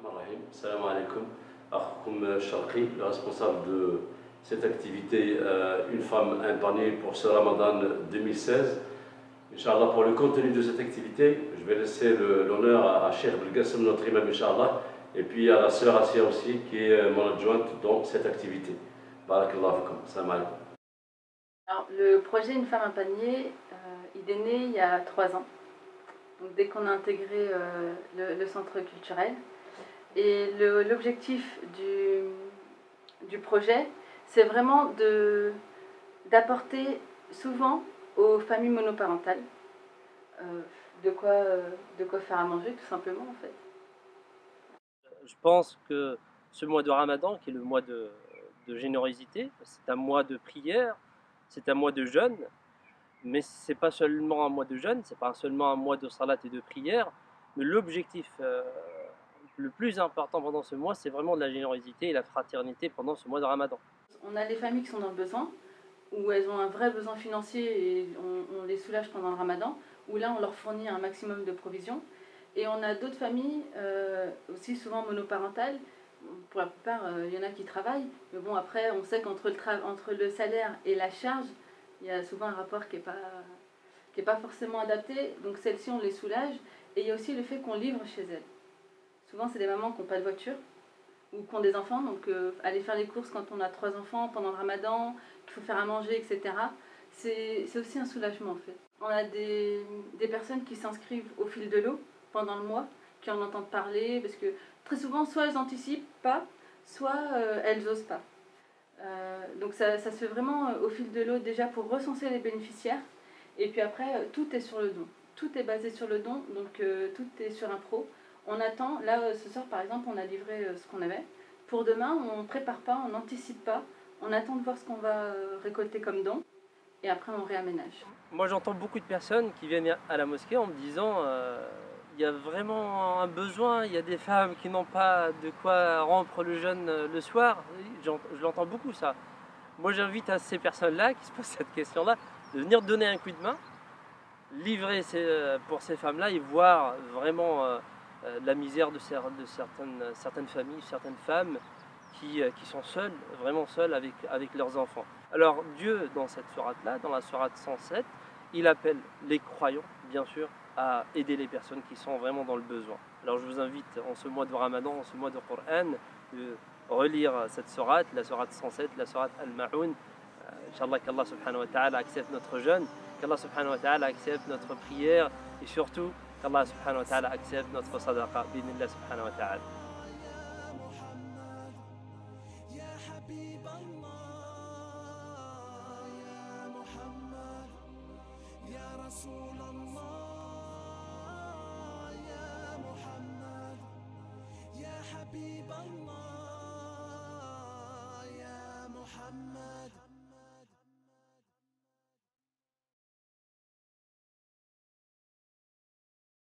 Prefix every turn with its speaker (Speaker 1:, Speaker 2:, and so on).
Speaker 1: Bismillahirrahmanirrahim. Salam alaikum. Akhoum Sharqi, le responsable de cette activité Une femme, un panier pour ce Ramadan 2016. Inch'Allah, pour le contenu de cette activité, je vais laisser l'honneur à Cheikh Belgassem, notre imam, Inch'Allah, et puis à la sœur Assia aussi, qui est mon adjointe dans cette activité. Barakallahu fikum. Salam alaikum.
Speaker 2: Alors, le projet Une femme, un panier, il est né il y a 3 ans. Donc, dès qu'on a intégré le centre culturel. Et l'objectif du projet, c'est vraiment d'apporter souvent aux familles monoparentales de quoi faire à manger, tout simplement, en fait.
Speaker 3: Je pense que ce mois de Ramadan, qui est le mois de générosité, c'est un mois de prière, c'est un mois de jeûne, mais ce n'est pas seulement un mois de jeûne, c'est pas seulement un mois de salat et de prière, mais l'objectif le plus important pendant ce mois, c'est vraiment de la générosité et la fraternité pendant ce mois de Ramadan.
Speaker 2: On a les familles qui sont dans le besoin, où elles ont un vrai besoin financier et on les soulage pendant le Ramadan, où là on leur fournit un maximum de provisions. Et on a d'autres familles, aussi souvent monoparentales. Pour la plupart, il y en a qui travaillent, mais bon, après, on sait qu'entre le salaire et la charge, il y a souvent un rapport qui est pas forcément adapté. Donc celles-ci, on les soulage. Et il y a aussi le fait qu'on livre chez elles. Souvent, c'est des mamans qui n'ont pas de voiture ou qui ont des enfants, donc aller faire les courses quand on a 3 enfants pendant le Ramadan, qu'il faut faire à manger, etc. C'est aussi un soulagement, en fait. On a des personnes qui s'inscrivent au fil de l'eau pendant le mois, qui en entendent parler, parce que très souvent, soit elles n'anticipent pas, soit elles n'osent pas. Donc ça se fait vraiment au fil de l'eau, déjà pour recenser les bénéficiaires, et puis après, tout est sur le don. Tout est basé sur le don, donc tout est sur un pro. On attend, là ce soir par exemple, on a livré ce qu'on avait. Pour demain, on ne prépare pas, on n'anticipe pas, on attend de voir ce qu'on va récolter comme don, et après on réaménage.
Speaker 3: Moi j'entends beaucoup de personnes qui viennent à la mosquée en me disant il y a vraiment un besoin, il y a des femmes qui n'ont pas de quoi rompre le jeûne le soir. Je l'entends beaucoup ça. Moi j'invite à ces personnes-là qui se posent cette question-là de venir donner un coup de main, livrer pour ces femmes-là et voir vraiment la misère de certaines familles, certaines femmes qui sont seules, vraiment seules avec leurs enfants. Alors Dieu, dans cette sourate-là, dans la sourate 107, il appelle les croyants, bien sûr, à aider les personnes qui sont vraiment dans le besoin. Alors je vous invite en ce mois de Ramadan, en ce mois de Coran, de relire cette sourate, la sourate 107, la sourate Al-Ma'un. Inch'Allah qu'Allah subhanahu wa ta'ala accepte notre jeûne, qu'Allah subhanahu wa ta'ala accepte notre prière et surtout qu'Allah subhanahu wa ta'ala accepte notre sadaqa, bi'idhnillah subhanahu wa ta'ala.
Speaker 4: رسول الله